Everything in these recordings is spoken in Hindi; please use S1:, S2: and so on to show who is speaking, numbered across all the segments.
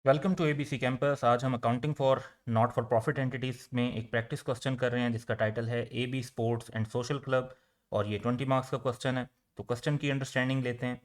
S1: Welcome to ABC campus. आज हम accounting for not for profit entities में एक प्रैक्टिस क्वेश्चन कर रहे हैं जिसका टाइटल है A B sports and social club और ये 20 मार्क्स का क्वेश्चन है। तो क्वेश्चन की अंडरस्टैंडिंग लेते हैं।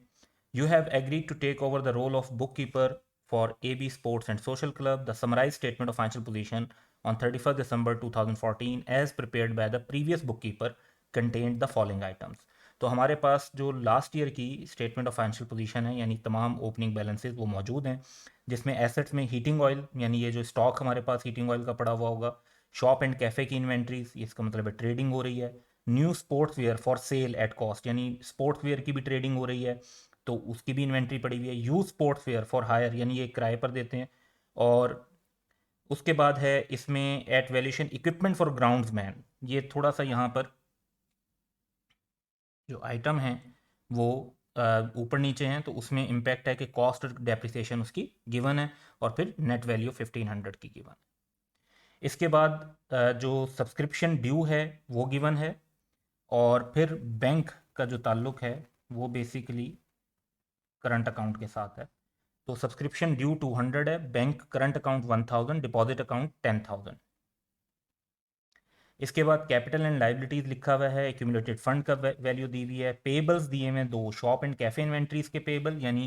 S1: You have agreed to take over the role of bookkeeper for A B sports and social club. The summarise statement of financial position on 31 December 2014 as prepared by the previous bookkeeper contained the following items. तो हमारे पास जो लास्ट ईयर की स्टेटमेंट ऑफ फाइनेंशियल पोजीशन है यानी तमाम ओपनिंग बैलेंसेज वो मौजूद हैं, जिसमें एसेट्स में हीटिंग ऑयल यानी ये जो स्टॉक हमारे पास हीटिंग ऑयल का पड़ा हुआ होगा, शॉप एंड कैफ़े की इन्वेंट्रीज, इसका मतलब है ट्रेडिंग हो रही है। New sportswear for sale at cost यानी स्पोर्ट्स वेयर की भी ट्रेडिंग हो रही है तो उसकी भी इन्वेंट्री पड़ी हुई है। Used sportswear for hire यानी ये किराए पर देते हैं। और उसके बाद है इसमें at valuation equipment for groundsman. ये थोड़ा सा यहाँ पर जो आइटम हैं वो ऊपर नीचे हैं तो उसमें इम्पैक्ट है कि कॉस्ट और डेप्रिसिएशन उसकी गिवन है और फिर नेट वैल्यू 1500 की गिवन है। इसके बाद जो सब्सक्रिप्शन ड्यू है वो गिवन है और फिर बैंक का जो ताल्लुक है वो बेसिकली करंट अकाउंट के साथ है। तो सब्सक्रिप्शन ड्यू 200 है, bank current account 1000, deposit account 10,000। इसके बाद कैपिटल एंड लाइबिलिटीज लिखा हुआ है, एक्यूमुलेटेड फंड का वैल्यू दी हुई है, पेबल्स दिए हुए हैं दो, शॉप एंड कैफे इन्वेंट्रीज के पेबल यानी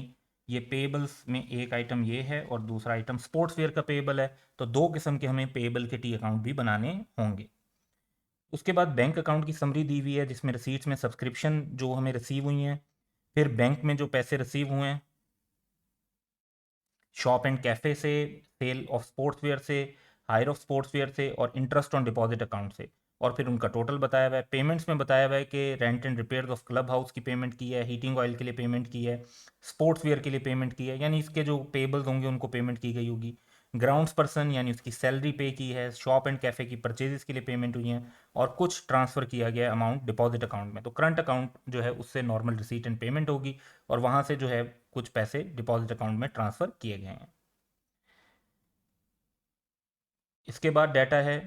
S1: ये पेबल्स में एक आइटम ये है और दूसरा आइटम स्पोर्ट्स वेयर का पेबल है। तो दो किस्म के हमें पेबल के टी अकाउंट भी बनाने होंगे। उसके बाद बैंक अकाउंट की समरी दी हुई है जिसमें रिसीट्स में सब्सक्रिप्शन जो हमें रिसीव हुई हैं, फिर बैंक में जो पैसे रिसीव हुए हैं शॉप एंड कैफ़े से, सेल ऑफ स्पोर्ट्स वेयर से, हायर ऑफ स्पोर्ट्स वेयर से और इंटरेस्ट ऑन डिपॉजिट अकाउंट से। और फिर उनका टोटल बताया हुआ है। पेमेंट्स में बताया हुआ है कि rent and repair of club house की पेमेंट की है, हीटिंग ऑयल के लिए पेमेंट की है, स्पोर्ट्स वेयर के लिए पेमेंट की है यानी इसके जो पेबल्स होंगे उनको पेमेंट की गई होगी। ग्राउंड्स पर्सन यानी उसकी सैलरी पे की है, शॉप एंड कैफ़े की परचेजेस के लिए पेमेंट हुई हैं और कुछ ट्रांसफ़र किया गया अमाउंट डिपॉजिट अकाउंट में। तो करंट अकाउंट जो है उससे नॉर्मल रिसीट एंड पेमेंट होगी और वहाँ से जो है कुछ पैसे डिपॉजिट अकाउंट में ट्रांसफ़र किए गए हैं। इसके बाद डाटा है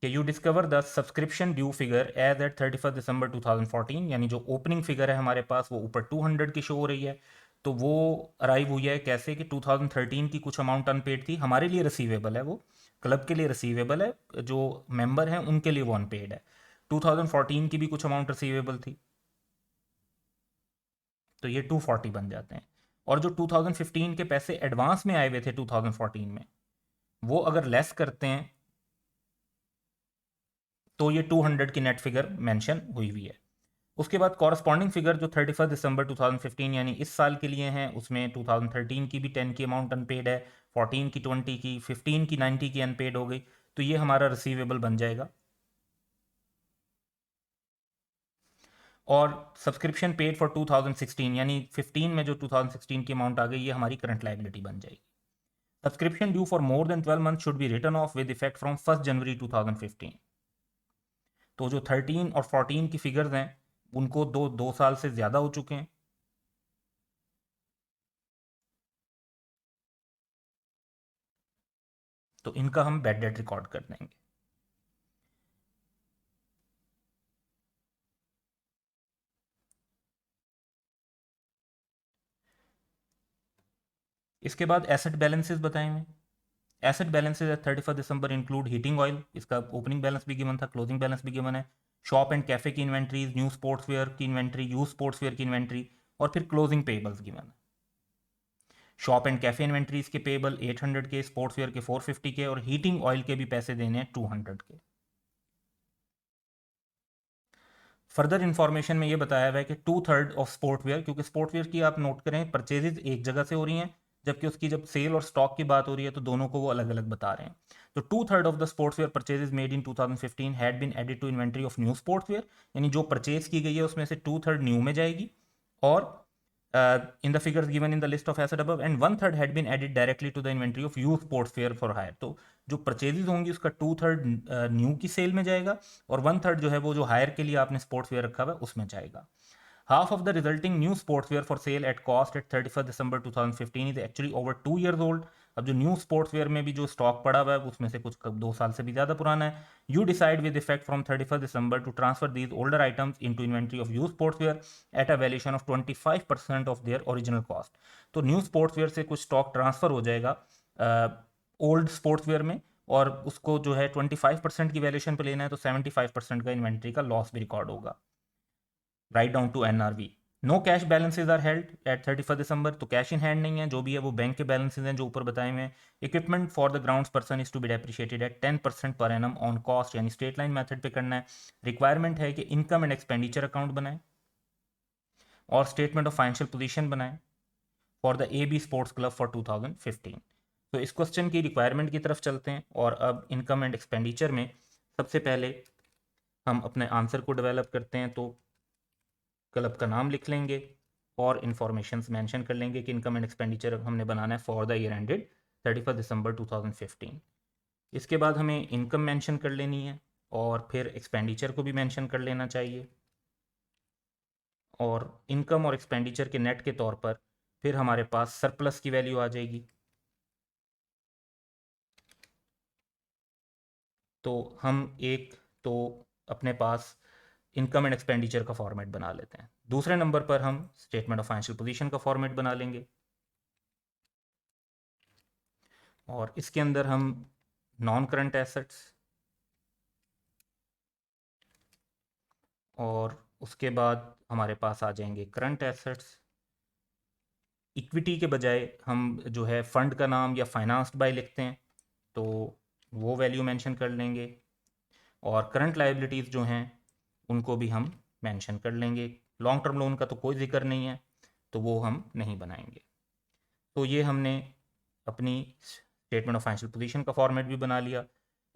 S1: कि you discover the subscription due figure as at 31 December 2014 यानी जो ओपनिंग फिगर है हमारे पास वो ऊपर 200 की शो हो रही है। तो वो अराइव हुई है कैसे कि 2013 की कुछ अमाउंट अनपेड थी, हमारे लिए रिसीवेबल है, वो क्लब के लिए रिसीवेबल है, जो मेंबर हैं उनके लिए वो अनपेड है। 2014 की भी कुछ अमाउंट रिसीवेबल थी तो ये 240 बन जाते हैं। और जो 2015 के पैसे एडवांस में आए हुए थे 2014 में वो अगर लेस करते हैं तो ये 200 की नेट फिगर मेंशन हुई हुई है। उसके बाद कॉरस्पॉन्डिंग फिगर जो 31 दिसंबर 2015 यानी इस साल के लिए हैं उसमें 2013 की भी 10 की अमाउंट अनपेड है, 14 की 20 की, 15 की 90 की अनपेड हो गई। तो ये हमारा रिसीवेबल बन जाएगा। और सब्सक्रिप्शन पेड फॉर 2016 यानी 15 में जो 2016 की अमाउंट आ गई ये हमारी करंट लाइबिलिटी बन जाएगी। Subscription due for more than 12 month should be return of with effect from 1 जनवरी 2015। तो जो 13 और 14 की फिगर्स हैं उनको दो साल से ज़्यादा हो चुके हैं तो इनका हम बैड डेट रिकॉर्ड कर देंगे। इसके बाद एसेट बैलेंसेस बताए हुए। एसेट बैलेंसेस एट 31 दिसंबर इंक्लूड हीटिंग ऑयल, इसका ओपनिंग बैलेंस भी गिवन था, क्लोजिंग बैलेंस भी गिवन है, शॉप एंड कैफे की इन्वेंट्रीज, न्यू स्पोर्ट्स वेयर की इन्वेंट्री, यूज स्पोर्ट्स वेयर की इन्वेंट्री और फिर क्लोजिंग पेबल्स गिवन है। शॉप एंड कैफे इन्वेंट्रीज के पेबल 800 के, स्पोर्ट्स वेयर के 450 के और हीटिंग ऑयल के भी पैसे देने हैं 200 के। फर्दर इन्फॉर्मेशन में ये बताया हुआ है कि 2/3 ऑफ स्पोर्ट वेयर, क्योंकि स्पोर्ट वेयर की आप नोट करें परचेजेज एक जगह से हो रही हैं जबकि उसकी जब सेल और स्टॉक की बात हो रही है तो दोनों को वो अलग अलग बता रहे हैं। तो 2/3 of the sportswear purchases made in 2015 had been added to inventory of new sportswear यानी जो परचेज की गई है उसमें से 2/3 न्यू में जाएगी। और in the figures given in the list of asset above and 1/3 had been added directly to the inventory of used sports wear for hire। तो जो परचेजेज होंगी उसका 2/3 न्यू की सेल में जाएगा और 1/3 जो है वो जो हायर के लिए आपने स्पोर्ट्स वेयर रखा हुआ है उसमें जाएगा। Half of the resulting new sportswear for sale at cost at 31 December 2015 is actually over 2 years old। अब जो न्यू स्पोर्ट्सवेयर में भी जो स्टॉक पड़ा हुआ है उसमें से कुछ 2 साल से भी ज़्यादा पुराना है। You decide with effect from 31 December to transfer these older items into inventory of used sportswear at a valuation of 25% of their original cost. तो न्यू स्पोर्ट्सवेयर से कुछ स्टॉक ट्रांसफर हो जाएगा ओल्ड स्पोर्ट्स वेयर में, और उसको जो है 25% की वैल्यूएशन पे लेना है तो 75% का इन्वेंट्री का लॉस भी रिकॉर्ड होगा। Write down to NRV। No cash balances are held at 31 December, तो कैश इन हैंड नहीं है, जो भी है वो बैंक के बैलेंसेज हैं जो ऊपर बताए हुए हैं। Equipment for the grounds person is to be depreciated at 10% per annum on cost, यानी स्ट्रेट लाइन मेथड पे करना है। रिक्वायरमेंट है कि इनकम एंड एक्सपेंडिचर अकाउंट बनाए और स्टेटमेंट ऑफ फाइनेंशियल पोजीशन बनाए for the AB sports club for 2015। तो इस क्वेश्चन की रिक्वायरमेंट की तरफ चलते हैं, और अब इनकम एंड एक्सपेंडिचर में सबसे पहले हम अपने आंसर को डेवलप करते हैं। तो क्लब का नाम लिख लेंगे और इन्फॉर्मेशन मेंशन कर लेंगे कि इनकम एंड एक्सपेंडिचर हमने बनाना है फॉर द ईयर एंडेड 31 दिसंबर 2015। इसके बाद हमें इनकम मेंशन कर लेनी है और फिर एक्सपेंडिचर को भी मेंशन कर लेना चाहिए, और इनकम और एक्सपेंडिचर के नेट के तौर पर फिर हमारे पास सरप्लस की वैल्यू आ जाएगी। तो हम एक तो अपने पास इनकम एंड एक्सपेंडिचर का फॉर्मेट बना लेते हैं। दूसरे नंबर पर हम स्टेटमेंट ऑफ फाइनेंशियल पोजीशन का फॉर्मेट बना लेंगे, और इसके अंदर हम नॉन करंट एसेट्स और उसके बाद हमारे पास आ जाएंगे करंट एसेट्स। इक्विटी के बजाय हम जो है फंड का नाम या फाइनेंस्ड बाय लिखते हैं, तो वो वैल्यू मेंशन कर लेंगे, और करंट लायबिलिटीज़ जो हैं उनको भी हम मेंशन कर लेंगे। लॉन्ग टर्म लोन का तो कोई जिक्र नहीं है, तो वो हम नहीं बनाएंगे। तो ये हमने अपनी स्टेटमेंट ऑफ फाइनेंशियल पोजीशन का फॉर्मेट भी बना लिया।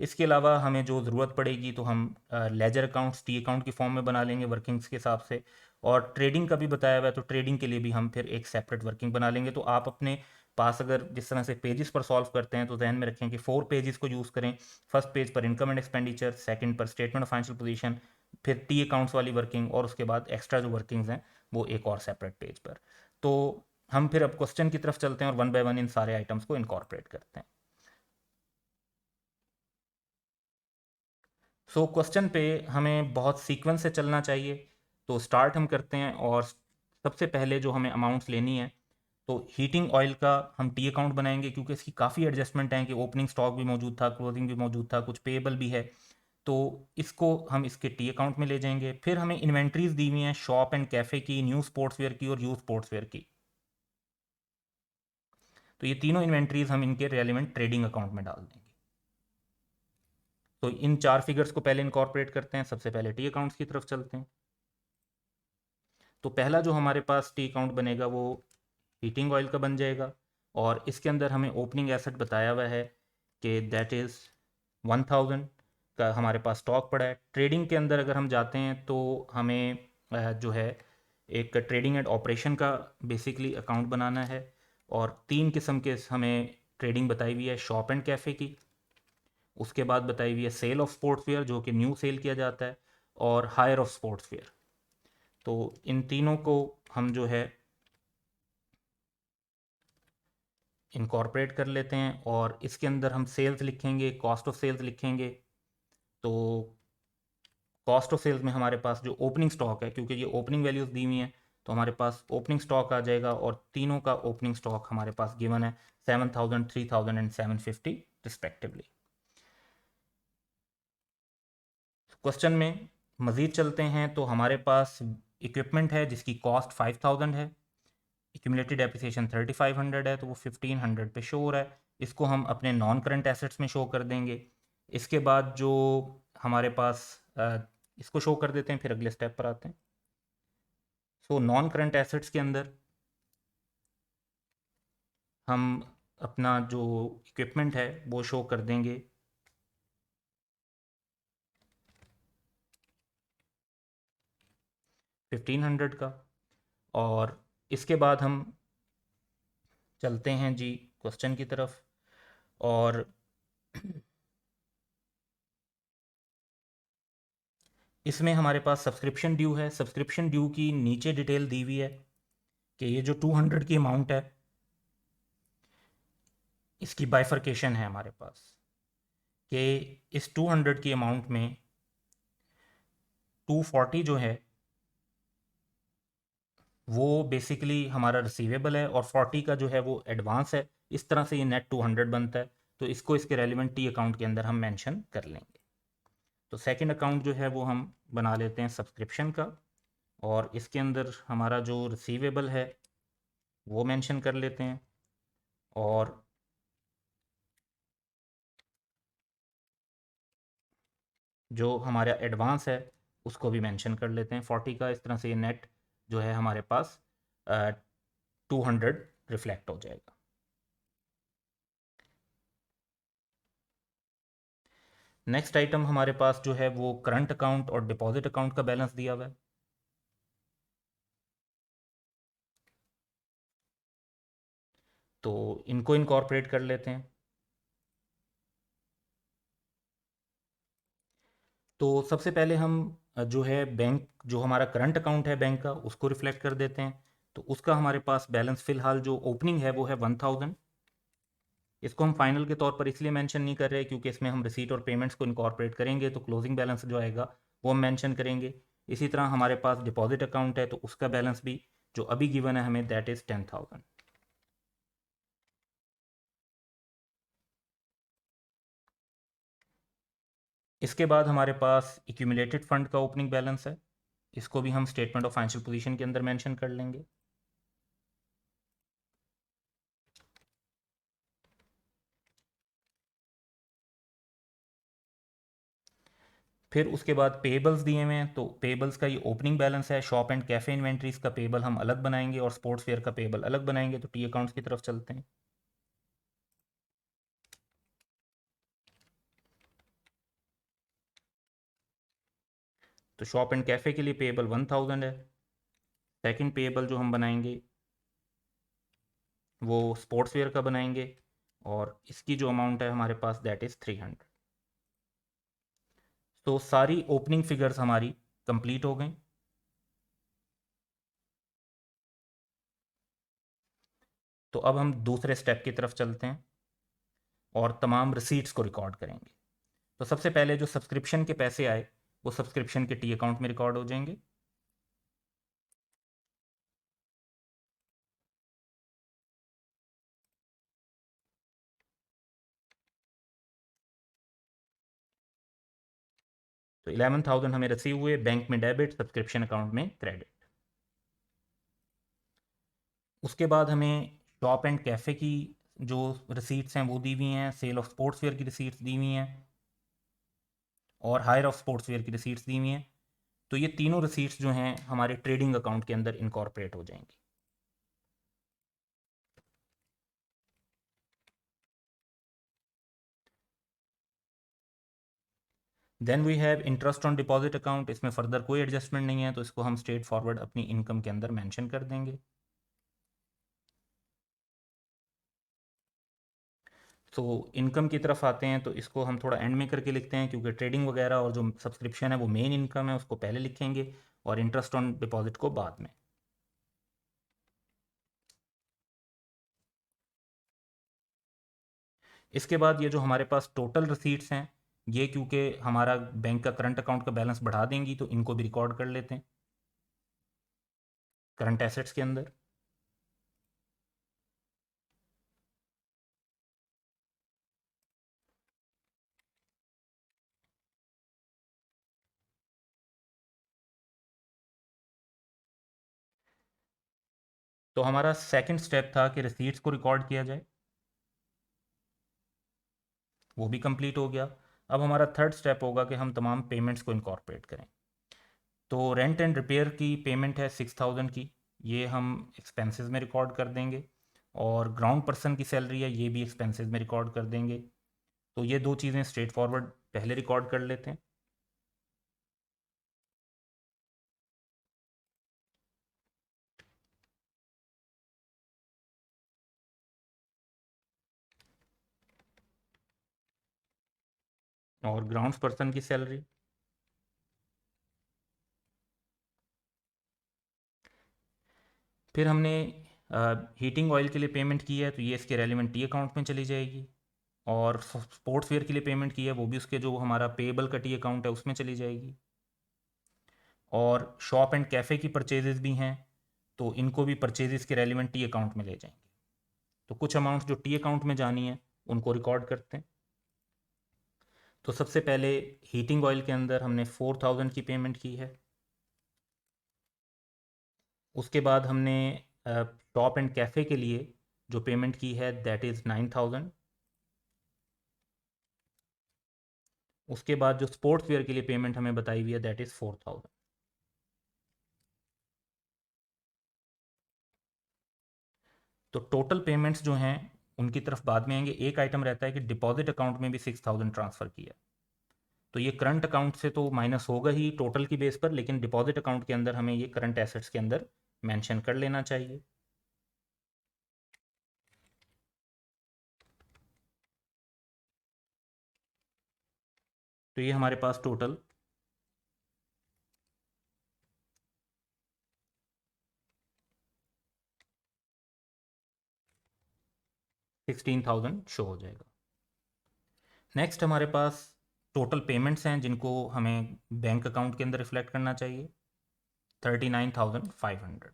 S1: इसके अलावा हमें जो ज़रूरत पड़ेगी तो हम लेजर अकाउंट्स टी अकाउंट की फॉर्म में बना लेंगे वर्किंग्स के हिसाब से, और ट्रेडिंग का भी बताया हुआ है तो ट्रेडिंग के लिए भी हम फिर एक सेपरेट वर्किंग बना लेंगे। तो आप अपने पास अगर जिस तरह से पेजेस पर सॉल्व करते हैं तो ध्यान में रखें कि 4 पेजेस को यूज़ करें। फर्स्ट पेज पर इनकम एंड एक्सपेंडिचर, सेकंड पर स्टेटमेंट ऑफ फाइनेंशियल पोजीशन, फिर टी अकाउंट्स वाली वर्किंग, और उसके बाद एक्स्ट्रा जो वर्किंग्स हैं वो एक और सेपरेट पेज पर। तो हम फिर अब क्वेश्चन की तरफ चलते हैं और वन बाय वन इन सारे आइटम्स को इनकॉर्पोरेट करते हैं। सो क्वेश्चन पे हमें बहुत सीक्वेंस से चलना चाहिए। तो स्टार्ट हम करते हैं, और सबसे पहले जो हमें अमाउंट्स लेनी है तो हीटिंग ऑयल का हम टी अकाउंट बनाएंगे, क्योंकि इसकी काफ़ी एडजस्टमेंट है कि ओपनिंग स्टॉक भी मौजूद था, क्लोजिंग भी मौजूद था, कुछ पेएबल भी है। तो इसको हम इसके टी अकाउंट में ले जाएंगे। फिर हमें इन्वेंट्रीज दी हुई हैं शॉप एंड कैफ़े की, न्यू स्पोर्ट्स वेयर की और यूथ स्पोर्ट्स वेयर की। तो ये तीनों इन्वेंट्रीज हम इनके रेलिवेंट ट्रेडिंग अकाउंट में डाल देंगे। तो इन 4 फिगर्स को पहले इनकॉर्पोरेट करते हैं। सबसे पहले टी अकाउंट्स की तरफ चलते हैं। तो पहला जो हमारे पास टी अकाउंट बनेगा वो हीटिंग ऑयल का बन जाएगा, और इसके अंदर हमें ओपनिंग एसेट बताया हुआ है कि दैट इज़ 1000 का हमारे पास स्टॉक पड़ा है। ट्रेडिंग के अंदर अगर हम जाते हैं तो हमें जो है एक ट्रेडिंग एंड ऑपरेशन का बेसिकली अकाउंट बनाना है, और 3 किस्म के हमें ट्रेडिंग बताई हुई है शॉप एंड कैफ़े की, उसके बाद बताई हुई है सेल ऑफ स्पोर्ट्स वेयर जो कि न्यू सेल किया जाता है, और हायर ऑफ स्पोर्ट्स वेयर। तो इन तीनों को हम जो है इनकॉर्पोरेट कर लेते हैं, और इसके अंदर हम सेल्स लिखेंगे, कॉस्ट ऑफ सेल्स लिखेंगे। तो कॉस्ट ऑफ सेल्स में हमारे पास जो ओपनिंग स्टॉक है, क्योंकि ये ओपनिंग वैल्यूज़ दी हुई हैं, तो हमारे पास ओपनिंग स्टॉक आ जाएगा, और तीनों का ओपनिंग स्टॉक हमारे पास गिवन है 7000, 3000 एंड 750 रिस्पेक्टिवली। क्वेश्चन में मज़ीद चलते हैं तो हमारे पास इक्विपमेंट है जिसकी कॉस्ट 5000 है, एक्यूमुलेटेड डेप्रिसिएशन 3500 है, तो वो 1500 पे शो हो रहा है। इसको हम अपने नॉन करंट एसेट्स में शो कर देंगे। इसके बाद जो हमारे पास इसको शो कर देते हैं, फिर अगले स्टेप पर आते हैं। सो नॉन करंट एसेट्स के अंदर हम अपना जो इक्विपमेंट है वो शो कर देंगे 1500 का, और इसके बाद हम चलते हैं जी क्वेश्चन की तरफ। और इसमें हमारे पास सब्सक्रिप्शन ड्यू है। सब्सक्रिप्शन ड्यू की नीचे डिटेल दी हुई है कि ये जो 200 की अमाउंट है इसकी बाइफर्केशन है हमारे पास, कि इस 200 की अमाउंट में 240 जो है वो बेसिकली हमारा रिसीवेबल है, और 40 का जो है वो एडवांस है। इस तरह से ये नेट 200 बनता है, तो इसको इसके रेलिवेंट टी अकाउंट के अंदर हम मेंशन कर लेंगे। तो सेकंड अकाउंट जो है वो हम बना लेते हैं सब्सक्रिप्शन का, और इसके अंदर हमारा जो रिसीवेबल है वो मेंशन कर लेते हैं, और जो हमारा एडवांस है उसको भी मेंशन कर लेते हैं 40 का। इस तरह से ये नेट जो है हमारे पास 200 रिफ्लेक्ट हो जाएगा। नेक्स्ट आइटम हमारे पास जो है वो करंट अकाउंट और डिपॉजिट अकाउंट का बैलेंस दिया हुआ है। तो इनको इनकॉर्पोरेट कर लेते हैं। तो सबसे पहले हम जो है बैंक, जो हमारा करंट अकाउंट है बैंक का, उसको रिफ्लेक्ट कर देते हैं। तो उसका हमारे पास बैलेंस फ़िलहाल जो ओपनिंग है वो है 1000। इसको हम फाइनल के तौर पर इसलिए मेंशन नहीं कर रहे क्योंकि इसमें हम रिसीट और पेमेंट्स को इनकॉर्पोरेट करेंगे तो क्लोजिंग बैलेंस जो आएगा वो हम मेंशन करेंगे। इसी तरह हमारे पास डिपॉजिट अकाउंट है तो उसका बैलेंस भी जो अभी गिवन है हमें, दैट इज़ 10,000। इसके बाद हमारे पास एक्यूमुलेटेड फंड का ओपनिंग बैलेंस है। इसको भी हम स्टेटमेंट ऑफ फाइनेंशियल पोजीशन के अंदर मेंशन कर लेंगे। फिर उसके बाद पेबल्स दिए हुए हैं, तो पेबल्स का ये ओपनिंग बैलेंस है। शॉप एंड कैफ़े इन्वेंट्रीज का पेबल हम अलग बनाएंगे और स्पोर्ट्स वेयर का पेबल अलग बनाएंगे। तो टी अकाउंट्स की तरफ चलते हैं। तो शॉप एंड कैफ़े के लिए पेबल 1000 है। सेकंड पेबल जो हम बनाएंगे वो स्पोर्ट्स वेयर का बनाएंगे, और इसकी जो अमाउंट है हमारे पास, दैट इज़ 300। तो सारी ओपनिंग फिगर्स हमारी कंप्लीट हो गई। तो अब हम दूसरे स्टेप की तरफ चलते हैं और तमाम रिसीट्स को रिकॉर्ड करेंगे। तो सबसे पहले जो सब्सक्रिप्शन के पैसे आए वो सब्सक्रिप्शन के टी अकाउंट में रिकॉर्ड हो जाएंगे। तो 11,000 हमें रिसीव हुए, बैंक में डेबिट, सब्सक्रिप्शन अकाउंट में क्रेडिट। उसके बाद हमें शॉप एंड कैफ़े की जो रिसीट्स हैं वो दी हुई हैं, सेल ऑफ स्पोर्ट्स वेयर की रिसीट्स दी हुई हैं, और हायर ऑफ स्पोर्ट्स वेयर की रिसीट्स दी हुई हैं। तो ये तीनों रिसीट्स जो हैं हमारे ट्रेडिंग अकाउंट के अंदर इनकॉर्पोरेट हो जाएंगी। Then we have interest on deposit account. इसमें फर्दर कोई एडजस्टमेंट नहीं है, तो इसको हम स्ट्रेट फॉरवर्ड अपनी इनकम के अंदर मेंशन कर देंगे। तो इनकम की तरफ आते हैं, तो इसको हम थोड़ा एंड में करके लिखते हैं क्योंकि ट्रेडिंग वगैरह और जो सब्सक्रिप्शन है वो मेन इनकम है, उसको पहले लिखेंगे और इंटरेस्ट ऑन डिपॉजिट को बाद में। इसके बाद ये जो हमारे पास टोटल रिसीट्स हैं, ये क्योंकि हमारा बैंक का करंट अकाउंट का बैलेंस बढ़ा देंगी तो इनको भी रिकॉर्ड कर लेते हैं करंट एसेट्स के अंदर। तो हमारा सेकंड स्टेप था कि रिसीट्स को रिकॉर्ड किया जाए, वो भी कंप्लीट हो गया। अब हमारा थर्ड स्टेप होगा कि हम तमाम पेमेंट्स को इनकॉर्पोरेट करें। तो रेंट एंड रिपेयर की पेमेंट है 6000 की, ये हम एक्सपेंसेस में रिकॉर्ड कर देंगे, और ग्राउंड पर्सन की सैलरी है ये भी एक्सपेंसेस में रिकॉर्ड कर देंगे। तो ये दो चीज़ें स्ट्रेट फॉरवर्ड पहले रिकॉर्ड कर लेते हैं। और ग्राउंड पर्सन की सैलरी, फिर हमने हीटिंग ऑयल के लिए पेमेंट की है तो ये इसके रेलिवेंट टी अकाउंट में चली जाएगी, और स्पोर्ट्स वेयर के लिए पेमेंट की है वो भी उसके जो हमारा पेएबल का टी अकाउंट है उसमें चली जाएगी। और शॉप एंड कैफ़े की परचेजेस भी हैं तो इनको भी परचेजेस के रेलिवेंट टी अकाउंट में ले जाएंगे। तो कुछ अमाउंट जो टी अकाउंट में जानी है उनको रिकॉर्ड करते हैं। तो सबसे पहले हीटिंग ऑयल के अंदर हमने 4000 की पेमेंट की है। उसके बाद हमने शॉप एंड कैफ़े के लिए जो पेमेंट की है दैट इज़ 9000। उसके बाद जो स्पोर्ट्स वेयर के लिए पेमेंट हमें बताई हुई है दैट इज़ 4000। तो टोटल पेमेंट्स जो हैं उनकी तरफ बाद में आएंगे। एक आइटम रहता है कि डिपॉजिट अकाउंट में भी 6000 ट्रांसफ़र किया। तो ये करंट अकाउंट से तो माइनस होगा ही टोटल की बेस पर, लेकिन डिपॉजिट अकाउंट के अंदर हमें ये करंट एसेट्स के अंदर मेंशन कर लेना चाहिए। तो ये हमारे पास टोटल 16000 शो हो जाएगा। नेक्स्ट हमारे पास टोटल पेमेंट्स हैं जिनको हमें बैंक अकाउंट के अंदर रिफ्लेक्ट करना चाहिए, 39500।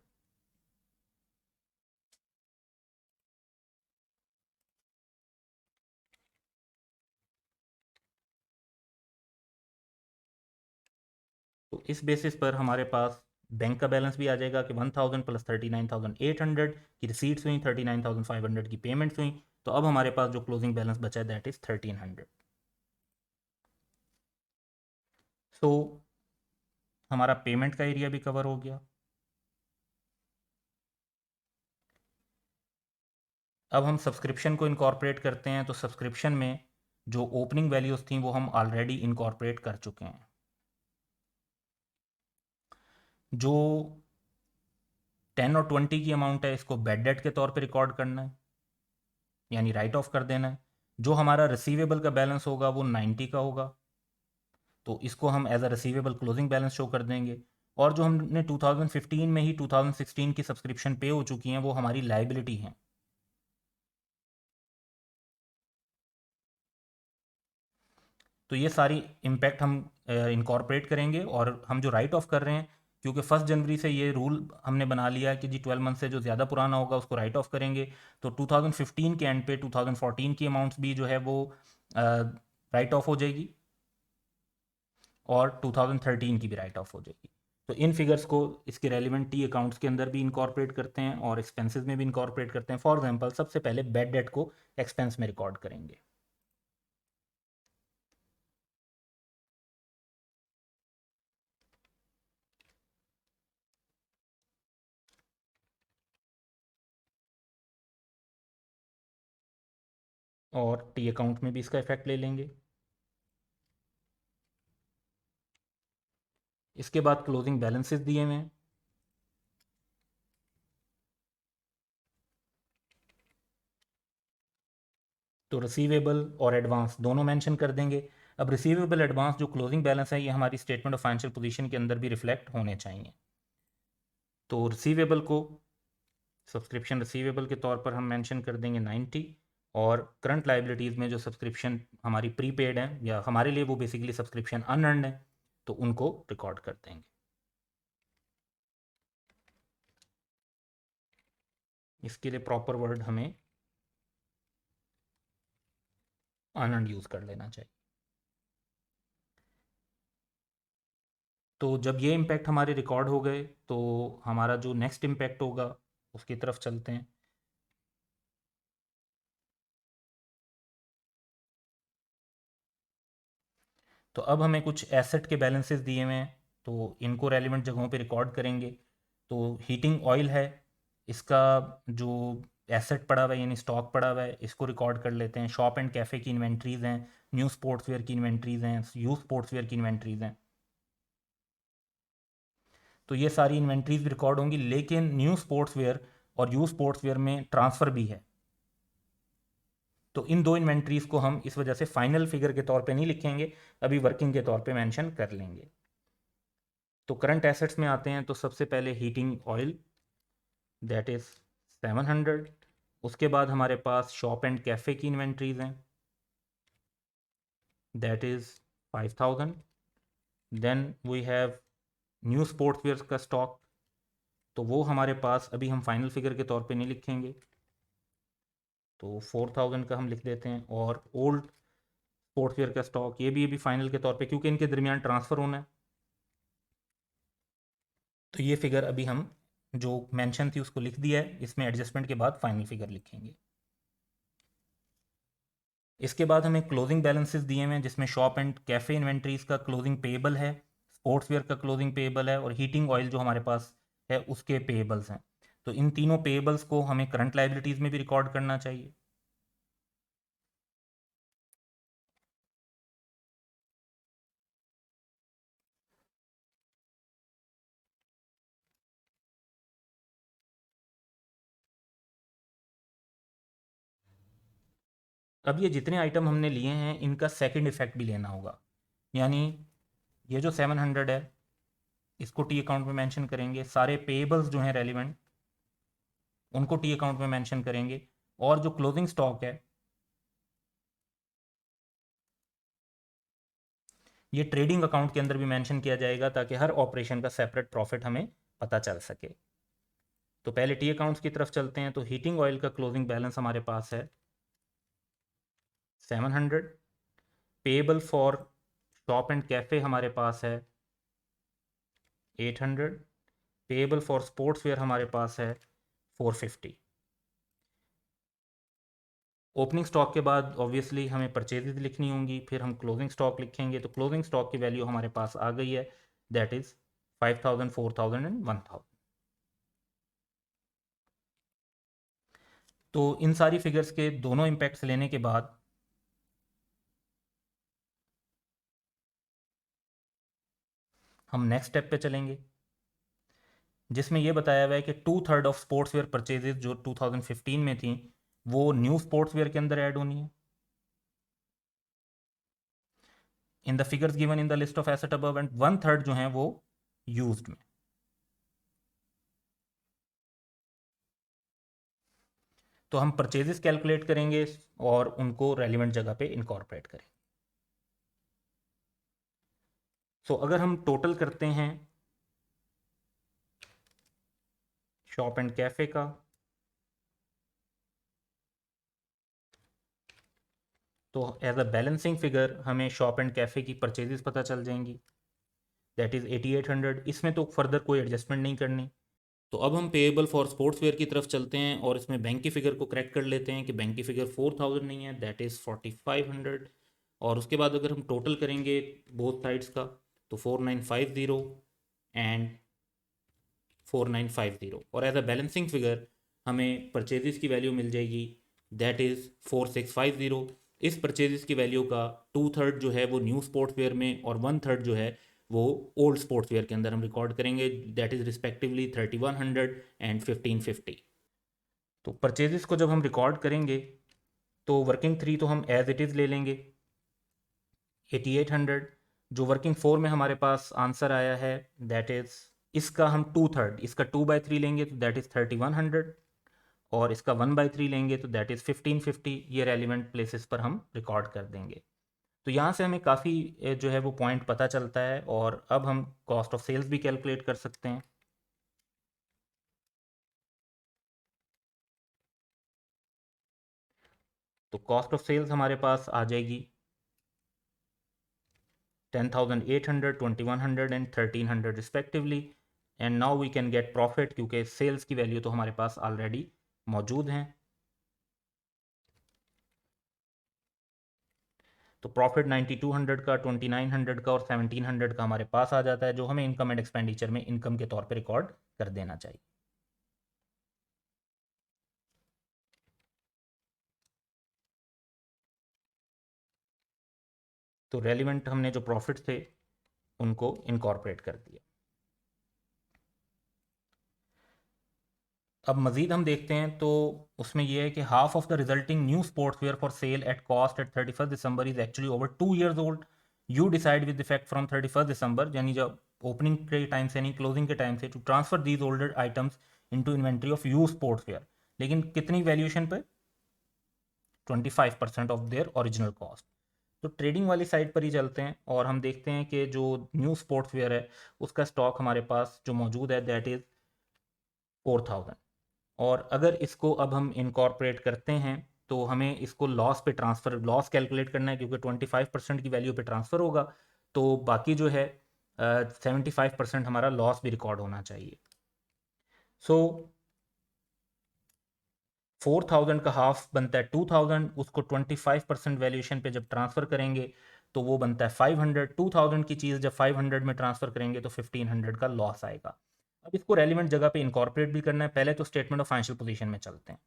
S1: तो इस बेसिस पर हमारे पास बैंक का बैलेंस भी आ जाएगा कि 1000 प्लस 39800 की रिसीट्स हुई, 39500 की पेमेंट्स हुई। तो अब हमारे पास जो क्लोजिंग बैलेंस बचा है दैट इज़ 1300। सो हमारा पेमेंट का एरिया भी कवर हो गया। अब हम सब्सक्रिप्शन को इनकॉर्पोरेट करते हैं। तो सब्सक्रिप्शन में जो ओपनिंग वैल्यूज़ थी वो हम ऑलरेडी इनकॉर्पोरेट कर चुके हैं। जो 10 और 20 की अमाउंट है इसको बैड डेट के तौर पे रिकॉर्ड करना है, यानी राइट ऑफ कर देना है। जो हमारा रिसीवेबल का बैलेंस होगा वो 90 का होगा, तो इसको हम as a receivable closing balance show कर देंगे। और जो हमने 2015 में ही 2016 की सब्सक्रिप्शन पे हो चुकी हैं वो हमारी लाइबिलिटी हैं। तो ये सारी इम्पैक्ट हम इनकॉर्पोरेट करेंगे। और हम जो राइट ऑफ कर रहे हैं, क्योंकि 1 जनवरी से ये रूल हमने बना लिया है कि जी 12 मंथ से जो ज़्यादा पुराना होगा उसको राइट ऑफ करेंगे। तो 2015 के एंड पे 2014 की अमाउंट्स भी जो है वो राइट ऑफ हो जाएगी और 2013 की भी राइट ऑफ हो जाएगी। तो इन फिगर्स को इसके रेलिवेंट टी अकाउंट्स के अंदर भी इनकॉर्पोरेट करते हैं और एक्सपेंसेस में भी इनकॉर्पोरेट करते हैं। फॉर एग्जांपल सबसे पहले बैड डेट को एक्सपेंस में रिकॉर्ड करेंगे। और टी अकाउंट में भी इसका इफेक्ट ले लेंगे। इसके बाद क्लोजिंग बैलेंसेस दिए हुए हैं। तो रिसीवेबल और एडवांस दोनों मेंशन कर देंगे। अब रिसीवेबल एडवांस जो क्लोजिंग बैलेंस है ये हमारी स्टेटमेंट ऑफ फाइनेंशियल पोजीशन के अंदर भी रिफ्लेक्ट होने चाहिए। तो रिसीवेबल को सब्सक्रिप्शन रिसीवेबल के तौर पर हम मेंशन कर देंगे 90। और करंट लाइबिलिटीज़ में जो सब्सक्रिप्शन हमारी प्रीपेड है या हमारे लिए वो बेसिकली सब्सक्रिप्शन अनअर्न्ड है तो उनको रिकॉर्ड कर देंगे। इसके लिए प्रॉपर वर्ड हमें अनअर्न्ड यूज़ कर लेना चाहिए। तो जब ये इम्पैक्ट हमारे रिकॉर्ड हो गए तो हमारा जो नेक्स्ट इम्पैक्ट होगा उसकी तरफ चलते हैं। तो अब हमें कुछ एसेट के बैलेंसेस दिए हुए हैं तो इनको रेलिवेंट जगहों पे रिकॉर्ड करेंगे। तो हीटिंग ऑयल है, इसका जो एसेट पड़ा हुआ है यानी स्टॉक पड़ा हुआ है इसको रिकॉर्ड कर लेते हैं। शॉप एंड कैफ़े की इन्वेंट्रीज़ हैं, न्यू स्पोर्ट्स वेयर की इन्वेंट्रीज़ हैं, यूथ स्पोर्ट्स वेयर की इन्वेंट्रीज़ हैं। तो ये सारी इन्वेंट्रीज भी रिकॉर्ड होंगी, लेकिन न्यू स्पोर्ट्स वेयर और यूथ स्पोर्ट्स वेयर में ट्रांसफ़र भी है। तो इन दो इन्वेंट्रीज को हम इस वजह से फाइनल फिगर के तौर पे नहीं लिखेंगे, अभी वर्किंग के तौर पे मेंशन कर लेंगे। तो करंट एसेट्स में आते हैं। तो सबसे पहले हीटिंग ऑयल दैट इज़ 700। उसके बाद हमारे पास शॉप एंड कैफ़े की इन्वेंट्रीज हैं that is 5000। Then we have new sportswear का स्टॉक, तो वो हमारे पास अभी हम फाइनल फिगर के तौर पे नहीं लिखेंगे। तो 4000 का हम लिख देते हैं। और ओल्ड स्पोर्ट्सवेयर का स्टॉक ये भी फाइनल के तौर पे, क्योंकि इनके दरमियान ट्रांसफ़र होना है, तो ये फिगर अभी हम जो मेंशन थी उसको लिख दिया है, इसमें एडजस्टमेंट के बाद फाइनल फिगर लिखेंगे। इसके बाद हमें क्लोजिंग बैलेंसेस दिए हुए हैं, जिसमें शॉप एंड कैफ़े इन्वेंट्रीज का क्लोजिंग पेएबल है, स्पोर्ट्सवेयर का क्लोजिंग पेएबल है, और हीटिंग ऑयल जो हमारे पास है उसके पेएबल्स हैं। तो इन तीनों पेएबल्स को हमें करंट लाइबिलिटीज़ में भी रिकॉर्ड करना चाहिए। अब ये जितने आइटम हमने लिए हैं इनका सेकंड इफेक्ट भी लेना होगा, यानी ये जो 700 है इसको टी अकाउंट में मेंशन करेंगे, सारे पेएबल्स जो हैं रेलिवेंट उनको टी अकाउंट में मेंशन करेंगे, और जो क्लोजिंग स्टॉक है ये ट्रेडिंग अकाउंट के अंदर भी मेंशन किया जाएगा, ताकि हर ऑपरेशन का सेपरेट प्रॉफिट हमें पता चल सके। तो पहले टी अकाउंट्स की तरफ चलते हैं। तो हीटिंग ऑयल का क्लोजिंग बैलेंस हमारे पास है 700, payable for shop and cafe हमारे पास है 800, पेएबल फॉर स्पोर्ट्सवेयर हमारे पास है 450। ओपनिंग स्टॉक के बाद ऑब्वियसली हमें परचेजेज लिखनी होंगी, फिर हम क्लोजिंग स्टॉक लिखेंगे। तो क्लोजिंग स्टॉक की वैल्यू हमारे पास आ गई है, दैट इज़ 5000, 4000 एंड 1000। तो इन सारी फिगर्स के दोनों इम्पैक्ट्स लेने के बाद हम नेक्स्ट स्टेप पे चलेंगे, जिसमें यह बताया हुआ है कि 2/3 ऑफ स्पोर्ट्सवेयर परचेजेज जो 2015 में थी वो न्यू स्पोर्ट्सवेयर के अंदर ऐड होनी है in the figures given in the list of asset above, and 1/3 जो हैं वो यूज्ड में। तो हम परचेजेस कैलकुलेट करेंगे और उनको रेलिवेंट जगह पे इनकॉर्पोरेट करेंगे। सो अगर हम टोटल करते हैं शॉप एंड कैफे का, तो एज अ बैलेंसिंग फिगर हमें शॉप एंड कैफे की परचेजेस पता चल जाएंगी, दैट इज़ 8800। इसमें तो फर्दर कोई एडजस्टमेंट नहीं करनी। तो अब हम पेएबल फॉर स्पोर्ट्सवेयर की तरफ चलते हैं और इसमें बैंक की फ़िगर को करेक्ट कर लेते हैं कि बैंक की फ़िगर 4000 नहीं है, दैट इज़ 4500। और उसके बाद अगर हम टोटल करेंगे बोथ साइड्स का, तो 4950 एंड 4950, और एज अ बैलेंसिंग फिगर हमें परचेजेस की वैल्यू मिल जाएगी, दैट इज़ 4650। इस परचेजेस की वैल्यू का 2/3 जो है वो न्यू स्पोर्ट्सवेयर में, और 1/3 जो है वो ओल्ड स्पोर्ट्सवेयर के अंदर हम रिकॉर्ड करेंगे, दैट इज़ रिस्पेक्टिवली 3100 एंड 1550। तो परचेजेस को जब हम रिकॉर्ड करेंगे तो वर्किंग 3 तो हम एज इट इज़ ले लेंगे 8800। जो वर्किंग 4 में हमारे पास आंसर आया है, दैट इज़ इसका हम 2/3, इसका 2/3 लेंगे तो दैट इज़ 3100, और इसका 1/3 लेंगे तो दैट इज़ 1550। ये रेलिवेंट प्लेसेस पर हम रिकॉर्ड कर देंगे। तो यहाँ से हमें काफ़ी जो है वो पॉइंट पता चलता है, और अब हम कॉस्ट ऑफ सेल्स भी कैलकुलेट कर सकते हैं। तो कॉस्ट ऑफ सेल्स हमारे पास आ जाएगी 10,800, 2,100 and 1,300 respectively. And now we can get profit, क्योंकि सेल्स की वैल्यू तो हमारे पास ऑलरेडी मौजूद हैं। तो प्रॉफिट 9200 का, 2900 का और 1700 का हमारे पास आ जाता है, जो हमें इनकम एंड एक्सपेंडिचर में इनकम के तौर पे रिकॉर्ड कर देना चाहिए। तो रेलिवेंट हमने जो प्रॉफिट थे उनको इनकॉर्पोरेट कर दिया। अब मज़ीद हम देखते हैं तो उसमें यह है कि half of the resulting new sportswear for sale at cost at 31 December is actually over 2 years old. You decide with effect from 31 दिसंबर, यानी जब ओपनिंग के टाइम से नहीं क्लोजिंग के टाइम से, to transfer these older items into inventory of यू स्पोर्ट्सवेयर। लेकिन कितनी वैल्यूएशन पे? 25% ऑफ देयर ओरिजिनल कॉस्ट। तो ट्रेडिंग वाली साइड पर ही चलते हैं और हम देखते हैं कि जो न्यू स्पोर्ट्सवेयर है उसका स्टॉक हमारे पास जो मौजूद है दैट इज़ 4000। और अगर इसको अब हम इनकॉर्पोरेट करते हैं तो हमें इसको लॉस पे ट्रांसफ़र, लॉस कैलकुलेट करना है क्योंकि 25% की वैल्यू पे ट्रांसफ़र होगा, तो बाकी जो है 75% हमारा लॉस भी रिकॉर्ड होना चाहिए। सो 4000 का हाफ बनता है 2000, उसको 25% वैल्यूएशन पे जब ट्रांसफ़र करेंगे तो वो बनता है 500। 2000 की चीज़ जब 500 में ट्रांसफ़र करेंगे तो 1500 का लॉस आएगा। अब इसको रेलिवेंट जगह पे इनकॉर्पोरेट भी करना है। पहले तो स्टेटमेंट ऑफ फाइनेंशियल पोजीशन में चलते हैं।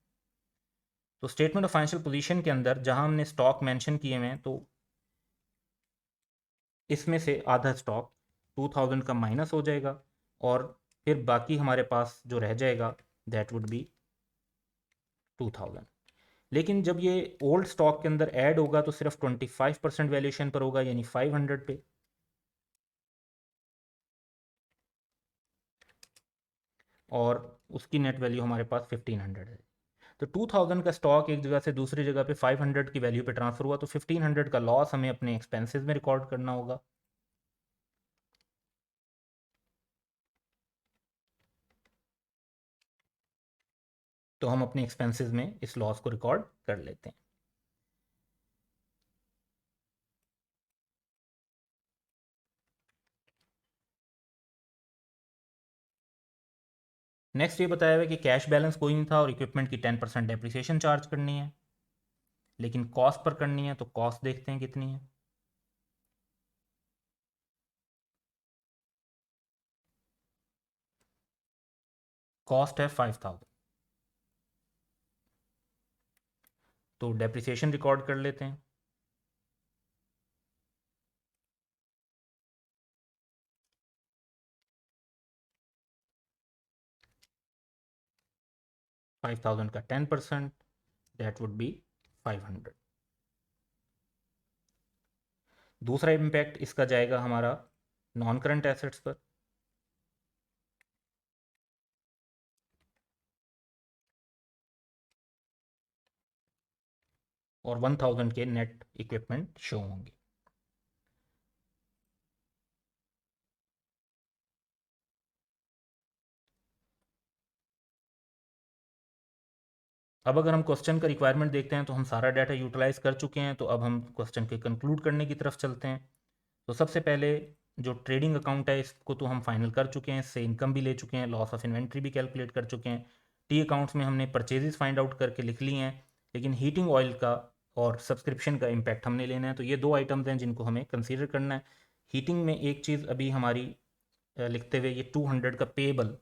S1: तो स्टेटमेंट ऑफ फाइनेंशियल पोजीशन के अंदर जहां हमने स्टॉक मेंशन किए हुए हैं, तो इसमें से आधा स्टॉक 2000 का माइनस हो जाएगा और फिर बाकी हमारे पास जो रह जाएगा दैट वुड बी 2000। लेकिन जब ये ओल्ड स्टॉक के अंदर ऐड होगा तो सिर्फ 25% वैल्यूएशन पर होगा, यानी 500 पे, और उसकी नेट वैल्यू हमारे पास 1500 है। तो 2000 का स्टॉक एक जगह से दूसरी जगह पे 500 की वैल्यू पे ट्रांसफर हुआ, तो 1500 का लॉस हमें अपने एक्सपेंसेस में रिकॉर्ड करना होगा। तो हम अपने एक्सपेंसेस में इस लॉस को रिकॉर्ड कर लेते हैं। नेक्स्ट ये बताया हुआ है कि कैश बैलेंस कोई नहीं था और इक्विपमेंट की 10% डेप्रिसिएशन चार्ज करनी है, लेकिन कॉस्ट पर करनी है। तो कॉस्ट देखते हैं कितनी है। कॉस्ट है 5000। तो डेप्रिसिएशन रिकॉर्ड कर लेते हैं। फाइव थाउजेंड का 10%, दैट वुड बी 500। दूसरा इम्पैक्ट इसका जाएगा हमारा नॉन करंट एसेट्स पर, और 1000 के नेट इक्विपमेंट शो होंगे। अब अगर हम क्वेश्चन का रिक्वायरमेंट देखते हैं तो हम सारा डाटा यूटिलाइज कर चुके हैं। तो अब हम क्वेश्चन के कंक्लूड करने की तरफ चलते हैं। तो सबसे पहले जो ट्रेडिंग अकाउंट है इसको तो हम फाइनल कर चुके हैं, इससे इनकम भी ले चुके हैं, लॉस ऑफ इन्वेंट्री भी कैलकुलेट कर चुके हैं। टी अकाउंट्स में हमने परचेजेस फाइंड आउट करके लिख लिए हैं, लेकिन हीटिंग ऑयल का और सब्सक्रिप्शन का इम्पैक्ट हमने लेना है। तो ये दो आइटम्स हैं जिनको हमें कंसीडर करना है। हीटिंग में एक चीज़ अभी हमारी लिखते हुए ये 200 का पेबल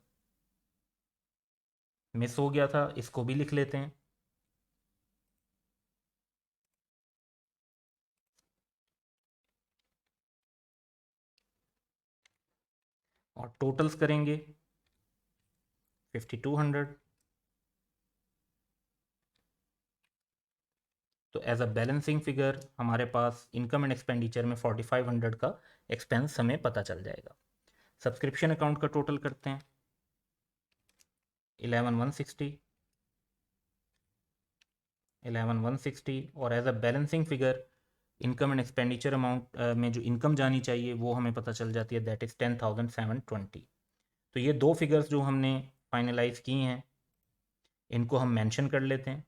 S1: मिस हो गया था, इसको भी लिख लेते हैं। और टोटल्स करेंगे 5200। तो एज अ बैलेंसिंग फिगर हमारे पास इनकम एंड एक्सपेंडिचर में 4500 का एक्सपेंस हमें पता चल जाएगा। सब्सक्रिप्शन अकाउंट का टोटल करते हैं 11160, 11160, और as a balancing figure income and expenditure amount में जो इनकम जानी चाहिए वो हमें पता चल जाती है, दैट इज़ 10,720। तो ये दो फिगर्स जो हमने फाइनलाइज की हैं इनको हम मेंशन कर लेते हैं।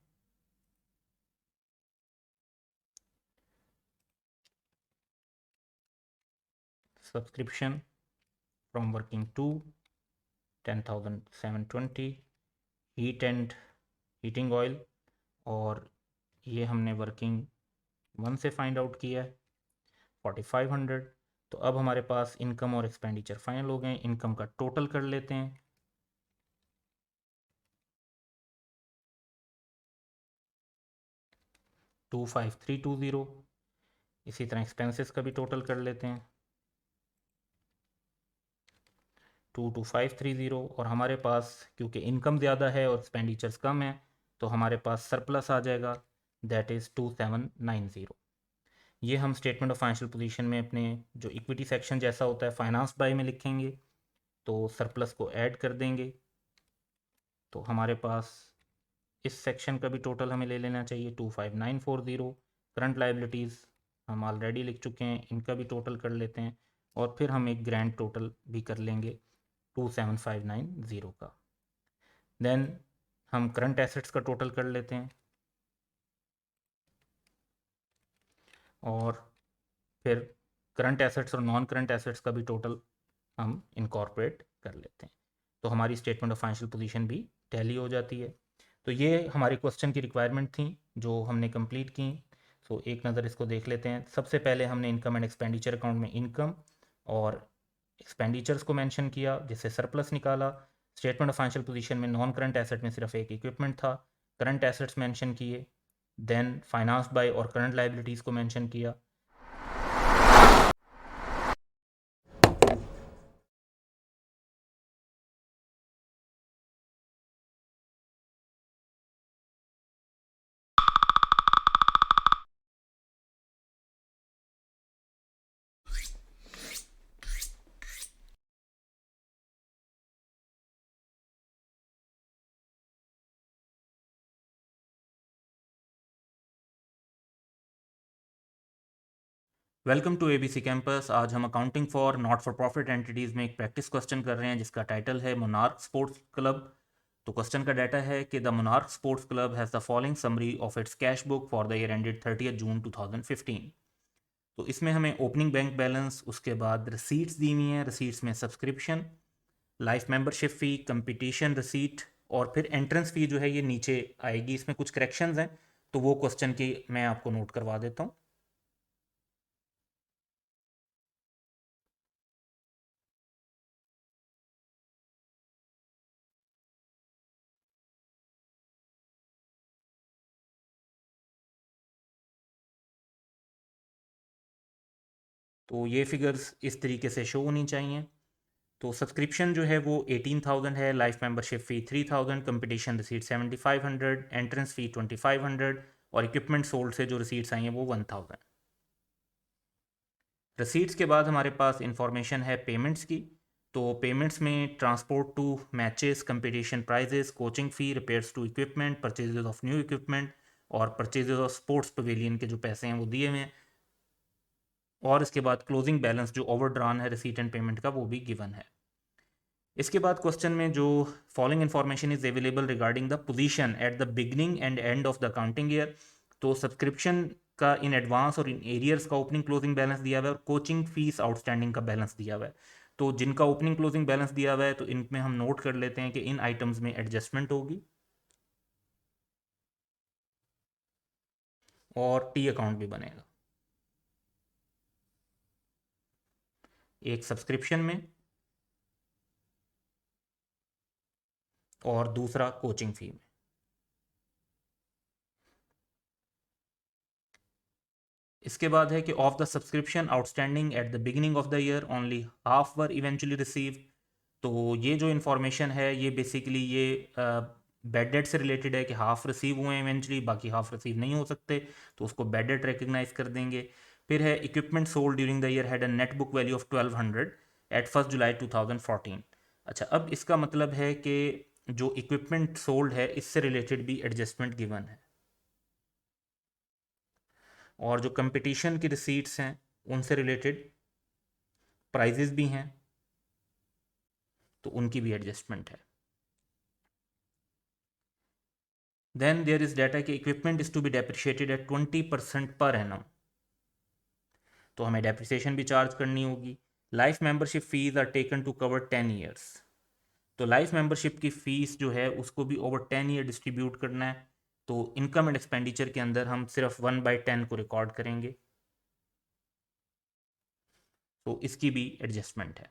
S1: Subscription from working to 10,720, heat and heating oil, और ये हमने वर्किंग 1 से फाइंड आउट किया है 4500। तो अब हमारे पास इनकम और एक्सपेंडिचर फाइनल हो गए। इनकम का टोटल कर लेते हैं 25320। इसी तरह एक्सपेंसेस का भी टोटल कर लेते हैं 22530। और हमारे पास क्योंकि इनकम ज़्यादा है और एक्सपेंडिचर्स कम है तो हमारे पास सरप्लस आ जाएगा, दैट इज़ 2790। ये हम स्टेटमेंट ऑफ फाइनेंशियल पोजीशन में अपने जो इक्विटी सेक्शन जैसा होता है फाइनेंस बाय में लिखेंगे, तो सरप्लस को ऐड कर देंगे। तो हमारे पास इस सेक्शन का भी टोटल हमें ले लेना चाहिए 25940। करंट लाइबिलिटीज़ हम ऑलरेडी लिख चुके हैं, इनका भी टोटल कर लेते हैं, और फिर हम एक ग्रैंड टोटल भी कर लेंगे 27590 का। देन हम करंट एसेट्स का टोटल कर लेते हैं और फिर करंट एसेट्स और नॉन करंट एसेट्स का भी टोटल हम इनकॉर्पोरेट कर लेते हैं, तो हमारी स्टेटमेंट ऑफ फाइनेंशियल पोजीशन भी टैली हो जाती है। तो ये हमारे क्वेश्चन की रिक्वायरमेंट थी जो हमने कंप्लीट की। सो एक नज़र इसको देख लेते हैं। सबसे पहले हमने इनकम एंड एक्सपेंडिचर अकाउंट में इनकम और एक्सपेंडिचर्स को मेंशन किया, जिससे सरप्लस निकाला। स्टेटमेंट ऑफ फाइनेंशियल पोजीशन में नॉन करंट एसेट में सिर्फ एक इक्विपमेंट था, करंट एसेट्स मेंशन किए, देन फाइनेंस बाय और करंट लाइबिलिटीज़ को मेंशन किया। Welcome to ABC campus. आज हम accounting for not for profit entities में एक प्रैक्टिस क्वेश्चन कर रहे हैं जिसका टाइटल है मोनार्क स्पोर्ट्स क्लब। तो क्वेश्चन का डाटा है कि the monarch sports club has the following summary of its cash book for the year ended 30 जून 2015। तो इसमें हमें ओपनिंग बैंक बैलेंस, उसके बाद रिसीट्स दी हुई हैं, रिसीट्स में सब्सक्रिप्शन, लाइफ मेंबरशिप फ़ी, कंपटीशन रिसीट और फिर एंट्रेंस फ़ी जो है ये नीचे आएगी। इसमें कुछ करेक्शंस हैं तो वो क्वेश्चन की मैं आपको नोट करवा देता हूँ। तो ये फिगर्स इस तरीके से शो होनी चाहिए। तो सब्सक्रिप्शन जो है वो 18,000 है, लाइफ मेंबरशिप फ़ी 3,000, कंपटीशन रिसीट 7,500, एंट्रेंस फ़ी 2,500 और इक्विपमेंट सोल्ड से जो रिसीट्स आई हैं वो 1,000। रिसीट्स के बाद हमारे पास इंफॉर्मेशन है पेमेंट्स की। तो पेमेंट्स में transport to matches, competition prizes, coaching fee, repairs to equipment, purchases of new equipment और परचेजेस ऑफ स्पोर्ट्स पवेलियन के जो पैसे हैं वो दिए हुए हैं। और इसके बाद क्लोजिंग बैलेंस जो ओवरड्रान है रिसीट एंड पेमेंट का वो भी गिवन है। इसके बाद क्वेश्चन में जो following information is available regarding the position at the beginning and end of the accounting year. तो सब्सक्रिप्शन का इन एडवांस और इन एरियर्स का ओपनिंग क्लोजिंग बैलेंस दिया हुआ है और कोचिंग फीस आउटस्टैंडिंग का बैलेंस दिया हुआ है। तो जिनका ओपनिंग क्लोजिंग बैलेंस दिया हुआ है तो इनमें हम नोट कर लेते हैं कि इन आइटम्स में एडजस्टमेंट होगी और टी अकाउंट भी बनेगा, एक सब्सक्रिप्शन में और दूसरा कोचिंग फी में। इसके बाद है कि of the subscription outstanding at the beginning of the year only half were eventually receive. तो ये जो इन्फॉर्मेशन है ये बेसिकली ये बैड डेट से रिलेटेड है कि हाफ रिसीव हुए हैं इवेंचुअली, बाकी हाफ रिसीव नहीं हो सकते, तो उसको बैड डेट रिकग्नाइज कर देंगे। फिर है equipment sold during the year had a net book value of 1200 at 1 July 2014। अच्छा, अब इसका मतलब है कि जो इक्विपमेंट सोल्ड है इससे रिलेटेड भी एडजस्टमेंट गिवन है और जो कंपटीशन की रिसीट्स हैं उनसे रिलेटेड प्राइजेस भी हैं तो उनकी भी एडजस्टमेंट है। देन देयर इज डाटा कि equipment is to be depreciated at 20% per annum, तो हमें डेप्रिसिएशन भी चार्ज करनी होगी। Life membership fees are taken to cover 10 years. तो लाइफ मेंबरशिप की फीस जो है उसको भी ओवर 10 ईयर डिस्ट्रीब्यूट करना है, तो इनकम एंड एक्सपेंडिचर के अंदर हम सिर्फ 1/10 को रिकॉर्ड करेंगे, तो इसकी भी एडजस्टमेंट है।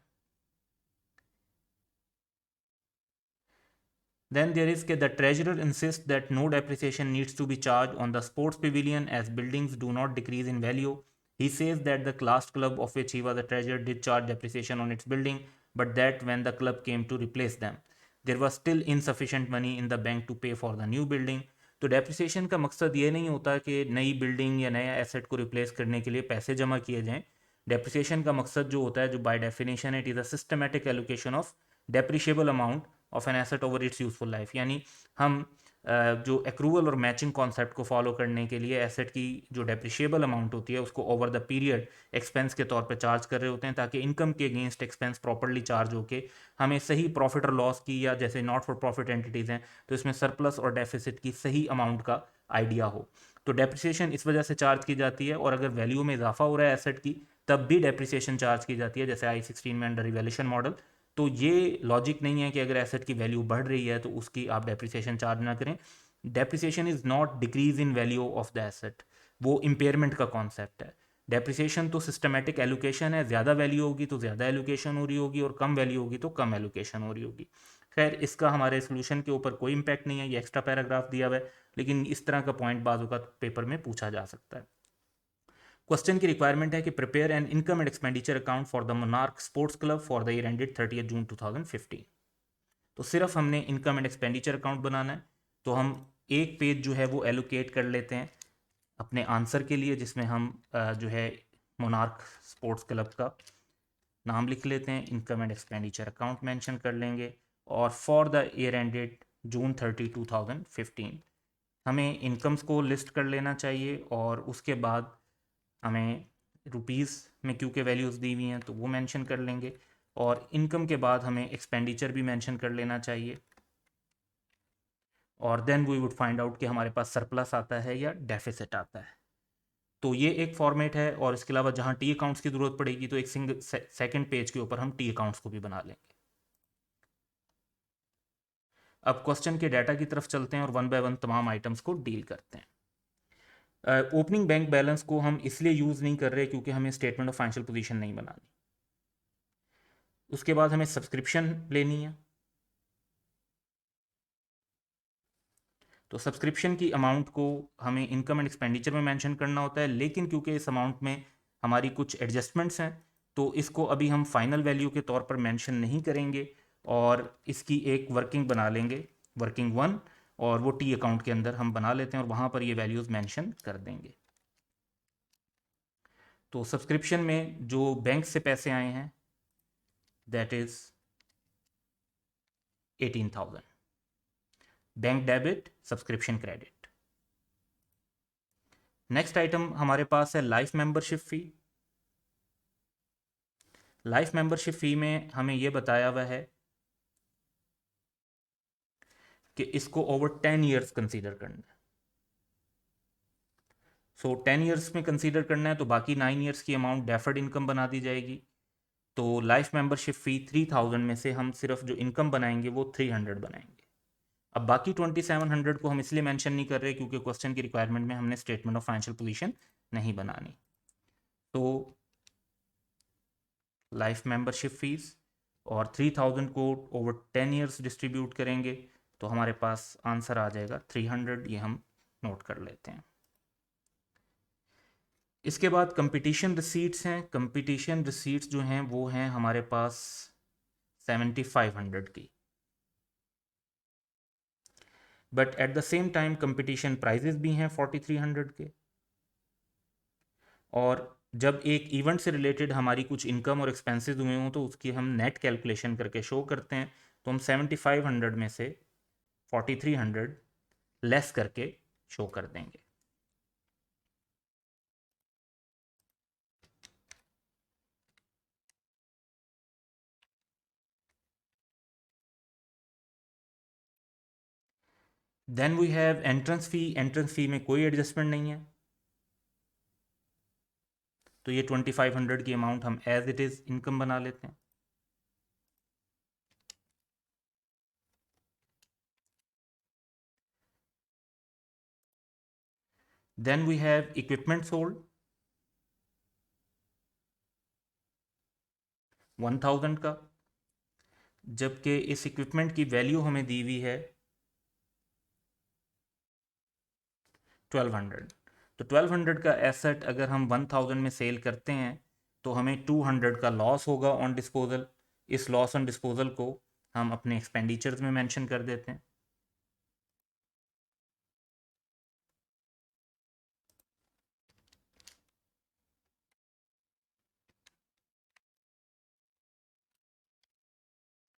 S1: Then there is the treasurer insists that no depreciation needs to be charged on the sports pavilion as buildings do not decrease in value. He says that the last club of which he was the treasurer did charge depreciation on its building, but that when the club came to replace them, there was still insufficient money in the bank to pay for the new building. तो डेप्रिसिएशन का मकसद ये नहीं होता कि नई बिल्डिंग या नया एसेट को रिप्लेस करने के लिए पैसे जमा किए जाएं। डेप्रिसिएशन का मकसद जो होता है, जो by definition it is a systematic allocation of depreciable amount of an asset over it's useful life. यानी हम जो एक्रूवल और मैचिंग कॉन्सेप्ट को फॉलो करने के लिए एसेट की जो डेप्रिशिएबल अमाउंट होती है उसको ओवर द पीरियड एक्सपेंस के तौर पे चार्ज कर रहे होते हैं, ताकि इनकम के अगेंस्ट एक्सपेंस प्रॉपर्ली चार्ज होके हमें सही प्रॉफिट और लॉस की, या जैसे नॉट फॉर प्रॉफिट एंटिटीज़ हैं तो इसमें सरप्लस और डेफिसिट की सही अमाउंट का आइडिया हो। तो डेप्रिसिएशन इस वजह से चार्ज की जाती है, और अगर वैल्यू में इजाफा हो रहा है एसेट की तब भी डेप्रिसिएशन चार्ज की जाती है, जैसे I16 में अंडर रिवैल्यूएशन मॉडल। तो ये लॉजिक नहीं है कि अगर एसेट की वैल्यू बढ़ रही है तो उसकी आप डेप्रिसिएशन चार्ज ना करें। Depreciation is not decrease in value of the asset, वो इम्पेयरमेंट का कॉन्सेप्ट है। डेप्रिसिएशन तो सिस्टमेटिक एलोकेशन है, ज़्यादा वैल्यू होगी तो ज़्यादा एलोकेशन हो रही होगी, और कम वैल्यू होगी तो कम एलोकेशन हो रही होगी। खैर, इसका हमारे सोल्यूशन के ऊपर कोई इम्पैक्ट नहीं है, ये एक्स्ट्रा पैराग्राफ दिया हुआ है, लेकिन इस तरह का पॉइंट बाजू का पेपर में पूछा जा सकता है। क्वेश्चन की रिक्वायरमेंट है कि prepare an income and expenditure account for the monarch sports club for the year ended 30 जून 2015। तो सिर्फ हमने इनकम एंड एक्सपेंडिचर अकाउंट बनाना है, तो हम एक पेज जो है वो एलोकेट कर लेते हैं अपने आंसर के लिए, जिसमें हम जो है मोनार्क स्पोर्ट्स क्लब का नाम लिख लेते हैं, income and expenditure account mention कर लेंगे, और फॉर द ईयर एंडेड जून 30 2015 हमें इनकम्स को लिस्ट कर लेना चाहिए, और उसके बाद हमें रुपीज़ में क्योंकि वैल्यूज़ दी हुई हैं तो वो मेंशन कर लेंगे, और इनकम के बाद हमें एक्सपेंडिचर भी मेंशन कर लेना चाहिए, और then we would find out कि हमारे पास सरप्लस आता है या डेफिसिट आता है। तो ये एक फॉर्मेट है, और इसके अलावा जहाँ टी अकाउंट्स की ज़रूरत पड़ेगी तो एक सिंगल सेकंड पेज के ऊपर हम टी अकाउंट्स को भी बना लेंगे। अब क्वेश्चन के डाटा की तरफ चलते हैं और वन बाय वन तमाम आइटम्स को डील करते हैं। ओपनिंग बैंक बैलेंस को हम इसलिए यूज़ नहीं कर रहे क्योंकि हमें स्टेटमेंट ऑफ फाइनेंशियल पोजीशन नहीं बनानी। उसके बाद हमें सब्सक्रिप्शन लेनी है, तो सब्सक्रिप्शन की अमाउंट को हमें इनकम एंड एक्सपेंडिचर में मेंशन करना होता है, लेकिन क्योंकि इस अमाउंट में हमारी कुछ एडजस्टमेंट्स हैं तो इसको अभी हम फाइनल वैल्यू के तौर पर मेंशन नहीं करेंगे, और इसकी एक वर्किंग बना लेंगे, वर्किंग वन, और वो टी अकाउंट के अंदर हम बना लेते हैं और वहाँ पर ये वैल्यूज़ मेंशन कर देंगे। तो सब्सक्रिप्शन में जो बैंक से पैसे आए हैं that is 18,000, bank debit, subscription credit. Next item हमारे पास है लाइफ मेंबरशिप फ़ी। लाइफ मेंबरशिप फ़ी में हमें यह बताया हुआ है कि इसको ओवर 10 ईयर्स कंसीडर करना है। सो 10 ईयर्स में कंसीडर करना है तो बाकी 9 ईयर्स की अमाउंट डेफर्ड इनकम बना दी जाएगी। तो लाइफ मेंबरशिप फ़ी 3,000 में से हम सिर्फ जो इनकम बनाएंगे वो 300 बनाएंगे। अब बाकी 2700 को हम इसलिए मेंशन नहीं कर रहे क्योंकि क्वेश्चन की रिक्वायरमेंट में हमने स्टेटमेंट ऑफ फाइनेंशियल पोजीशन नहीं बनानी। तो लाइफ मेंबरशिप फीस और 3000 को ओवर 10 ईयर्स डिस्ट्रीब्यूट करेंगे तो हमारे पास आंसर आ जाएगा 300। ये हम नोट कर लेते हैं। इसके बाद कंपटीशन रिसीट्स हैं। कंपटीशन रिसीट्स जो हैं वो हैं हमारे पास 7500 की, but at the same time competition prizes भी हैं 4300 के। और जब एक इवेंट से रिलेटेड हमारी कुछ इनकम और एक्सपेंसेस हुए हों तो उसकी हम नेट कैलकुलेशन करके शो करते हैं, तो हम 7500 में से 4300 लेस करके शो कर देंगे। Then we have entrance fee. Entrance fee में कोई एडजस्टमेंट नहीं है, तो ये 2500 की अमाउंट हम एज इट इज़ इनकम बना लेते हैं। Then we have equipment sold 1000 का, जबकि इस इक्विपमेंट की वैल्यू हमें दी हुई है 1200। तो 1200 का एसेट अगर हम 1000 में सेल करते हैं तो हमें 200 का लॉस होगा ऑन डिस्पोजल। इस लॉस ऑन डिस्पोजल को हम अपने एक्सपेंडिचर्स में मेंशन कर देते हैं।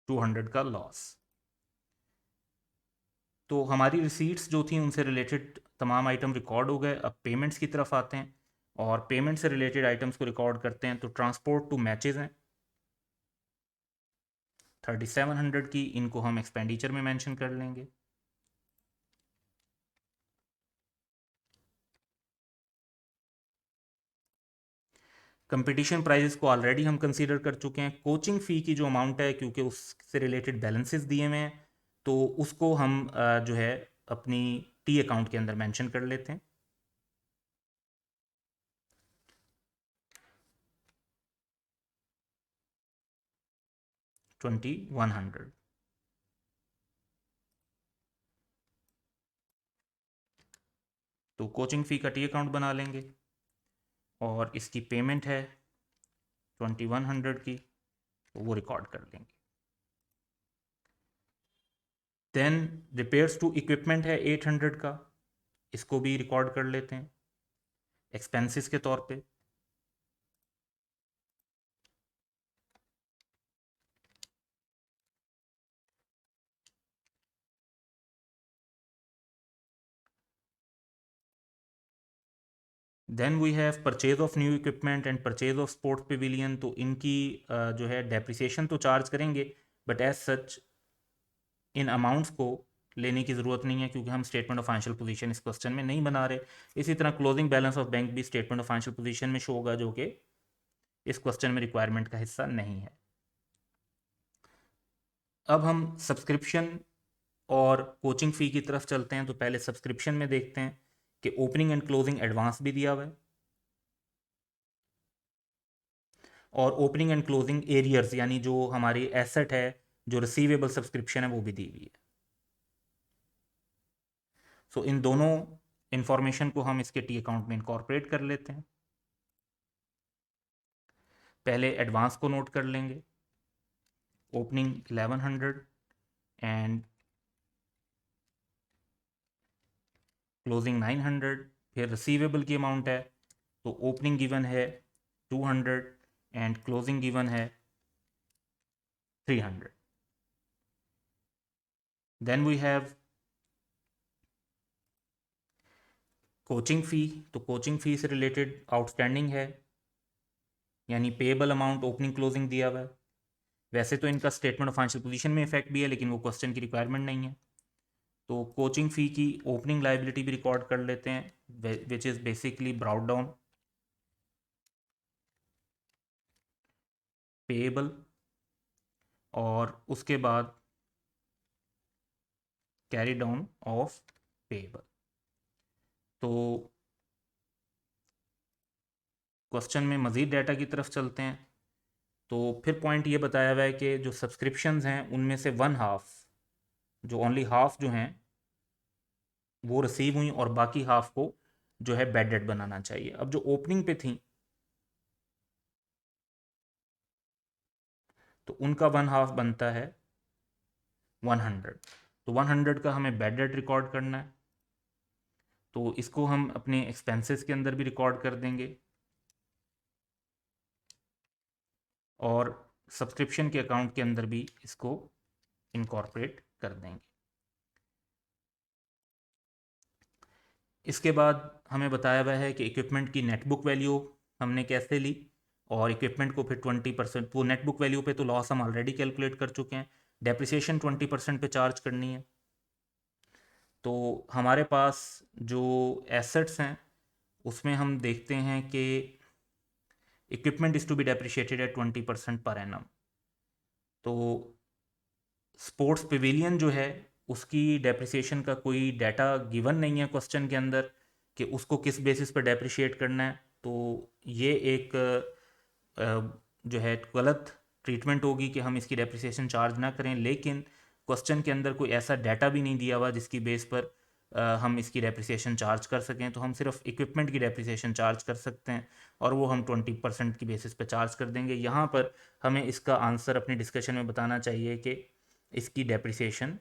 S1: $200 का लॉस। तो हमारी रिसीट्स जो थी उनसे रिलेटेड तमाम आइटम रिकॉर्ड हो गए। अब पेमेंट्स की तरफ आते हैं और पेमेंट से रिलेटेड आइटम्स को रिकॉर्ड करते हैं। तो ट्रांसपोर्ट टू मैचेस हैं 3700 की, इनको हम एक्सपेंडिचर में मेंशन कर लेंगे। कंपटीशन प्राइजेस को ऑलरेडी हम कंसीडर कर चुके हैं। कोचिंग फ़ी की जो अमाउंट है, क्योंकि उससे रिलेटेड बैलेंसेस दिए हुए हैं, तो उसको हम जो है अपनी टी अकाउंट के अंदर मेंशन कर लेते हैं। $2100। तो कोचिंग फ़ी का टी अकाउंट बना लेंगे और इसकी पेमेंट है 2100 की, तो वो रिकॉर्ड कर लेंगे। देन रिपेयर्स टू इक्विपमेंट है 800 का, इसको भी रिकॉर्ड कर लेते हैं एक्सपेंसेस के तौर पे। Then we have purchase of new equipment and purchase of sports pavilion. तो इनकी जो है डेप्रिसिएशन तो चार्ज करेंगे, बट एज सच इन अमाउंट्स को लेने की ज़रूरत नहीं है, क्योंकि हम स्टेटमेंट ऑफ फाइनेंशियल पोजीशन इस क्वेश्चन में नहीं बना रहे। इसी तरह क्लोजिंग बैलेंस ऑफ बैंक भी स्टेटमेंट ऑफ फाइनेंशियल पोजीशन में शो होगा, जो कि इस क्वेश्चन में रिक्वायरमेंट का हिस्सा नहीं है। अब हम सब्सक्रिप्शन और कोचिंग फ़ी की तरफ चलते हैं। तो पहले सब्सक्रिप्शन में देखते हैं कि ओपनिंग एंड क्लोजिंग एडवांस भी दिया हुआ है और ओपनिंग एंड क्लोजिंग एरियर्स, यानी जो हमारी एसेट है, जो रिसीवेबल सब्सक्रिप्शन है, वो भी दी हुई है। सो इन दोनों इंफॉर्मेशन को हम इसके टी अकाउंट में इनकॉर्पोरेट कर लेते हैं। पहले एडवांस को नोट कर लेंगे, ओपनिंग 1100 एंड क्लोजिंग 900। फिर रिसीवेबल की अमाउंट है, तो ओपनिंग गिवन है 200 एंड क्लोजिंग गिवन है 300। देन वी हैव कोचिंग फ़ी। तो कोचिंग फ़ी से रिलेटेड आउटस्टैंडिंग है, यानी पेएबल अमाउंट ओपनिंग क्लोजिंग दिया हुआ है। वैसे तो इनका स्टेटमेंट ऑफ फाइनेंशियल पोजीशन में इफेक्ट भी है, लेकिन वो क्वेश्चन की रिक्वायरमेंट नहीं है। तो कोचिंग फ़ी की ओपनिंग लाइबिलिटी भी रिकॉर्ड कर लेते हैं, which is basically brought down payable, और उसके बाद कैरी डाउन ऑफ पेएबल। तो क्वेश्चन में मज़ीद डाटा की तरफ चलते हैं। तो फिर पॉइंट ये बताया हुआ है कि जो सब्सक्रिप्शंस हैं उनमें से 1/2, जो ओनली हाफ जो हैं वो रिसीव हुई, और बाकी हाफ को जो है बैड डेट बनाना चाहिए। अब जो ओपनिंग पे थी, तो उनका 1/2 बनता है 100। तो 100 का हमें बैड डेट रिकॉर्ड करना है, तो इसको हम अपने एक्सपेंसेस के अंदर भी रिकॉर्ड कर देंगे और सब्सक्रिप्शन के अकाउंट के अंदर भी इसको इनकॉर्पोरेट कर देंगे। इसके बाद हमें बताया हुआ है कि इक्विपमेंट की नेट बुक वैल्यू हमने कैसे ली, और इक्विपमेंट को फिर 20%, वो नेट बुक वैल्यू पे तो लॉस हम ऑलरेडी कैलकुलेट कर चुके हैं, डेप्रिसिएशन 20% पे चार्ज करनी है। तो हमारे पास जो एसेट्स हैं उसमें हम देखते हैं कि equipment is to be depreciated at 20% per annum. तो स्पोर्ट्स पेविलियन जो है उसकी डेप्रिसिएशन का कोई डाटा गिवन नहीं है क्वेश्चन के अंदर कि उसको किस बेसिस पर डेप्रिशिएट करना है। तो ये एक जो है गलत ट्रीटमेंट होगी कि हम इसकी डेप्रिसिएशन चार्ज ना करें, लेकिन क्वेश्चन के अंदर कोई ऐसा डाटा भी नहीं दिया हुआ जिसकी बेस पर हम इसकी डेप्रिसिएशन चार्ज कर सकें। तो हम सिर्फ इक्विपमेंट की डेप्रिसिएशन चार्ज कर सकते हैं, और वो हम 20% की बेसिस पर चार्ज कर देंगे। यहाँ पर हमें इसका आंसर अपनी डिस्कशन में बताना चाहिए कि इसकी डेप्रिसिएशन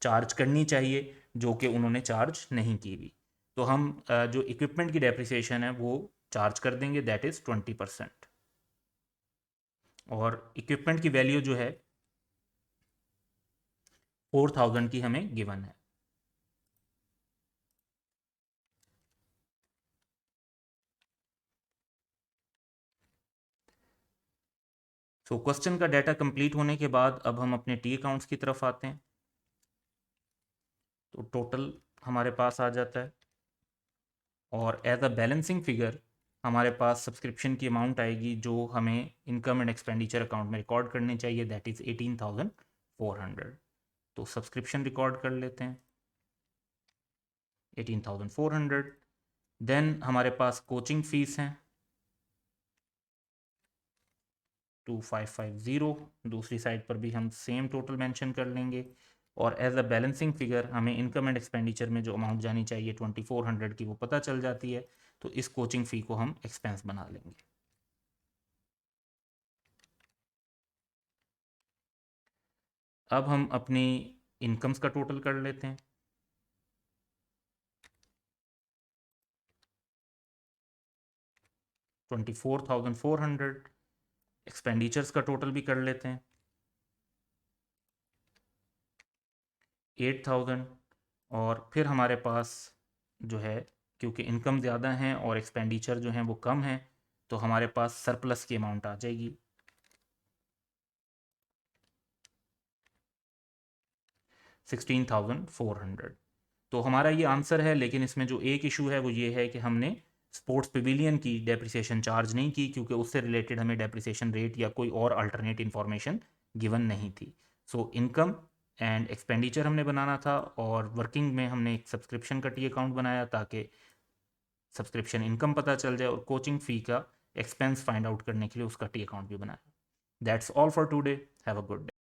S1: चार्ज करनी चाहिए, जो कि उन्होंने चार्ज नहीं की भी। तो हम जो इक्विपमेंट की डेप्रिसिएशन है वो चार्ज कर देंगे, दैट इज़ 20%। और इक्विपमेंट की वैल्यू जो है 4000 की हमें गिवन है। सो क्वेश्चन का डाटा कंप्लीट होने के बाद अब हम अपने टी अकाउंट्स की तरफ आते हैं। तो टोटल हमारे पास आ जाता है, और एज अ बैलेंसिंग फिगर हमारे पास सब्सक्रिप्शन की अमाउंट आएगी जो हमें इनकम एंड एक्सपेंडिचर अकाउंट में रिकॉर्ड करनी चाहिए, दैट इज़ 18,400। तो सब्सक्रिप्शन रिकॉर्ड कर लेते हैं 18,400। देन हमारे पास कोचिंग फीस हैं 2550। दूसरी साइड पर भी हम सेम टोटल मेंशन कर लेंगे, और एज अ बैलेंसिंग फिगर हमें इनकम एंड एक्सपेंडिचर में जो अमाउंट जानी चाहिए 2400 की वो पता चल जाती है, तो इस कोचिंग फ़ी को हम एक्सपेंस बना लेंगे। अब हम अपनी इनकम्स का टोटल कर लेते हैं। 24,400। एक्सपेंडिचर्स का टोटल भी कर लेते हैं 8,000। और फिर हमारे पास जो है, क्योंकि इनकम ज़्यादा हैं और एक्सपेंडिचर जो हैं वो कम हैं, तो हमारे पास सरप्लस की अमाउंट आ जाएगी 16,400। तो हमारा ये आंसर है, लेकिन इसमें जो एक इशू है वो ये है कि हमने स्पोर्ट्स पवेलियन की डेप्रिसिएशन चार्ज नहीं की, क्योंकि उससे रिलेटेड हमें डेप्रिसिएशन रेट या कोई और अल्टरनेट इन्फॉर्मेशन गिवन नहीं थी। सो इनकम एंड एक्सपेंडिचर हमने बनाना था, और वर्किंग में हमने एक सब्सक्रिप्शन का टी अकाउंट बनाया ताकि सब्सक्रिप्शन इनकम पता चल जाए, और कोचिंग फ़ी का एक्सपेंस फाइंड आउट करने के लिए उसका टी अकाउंट भी बनाया। That's all for today. Have a good day.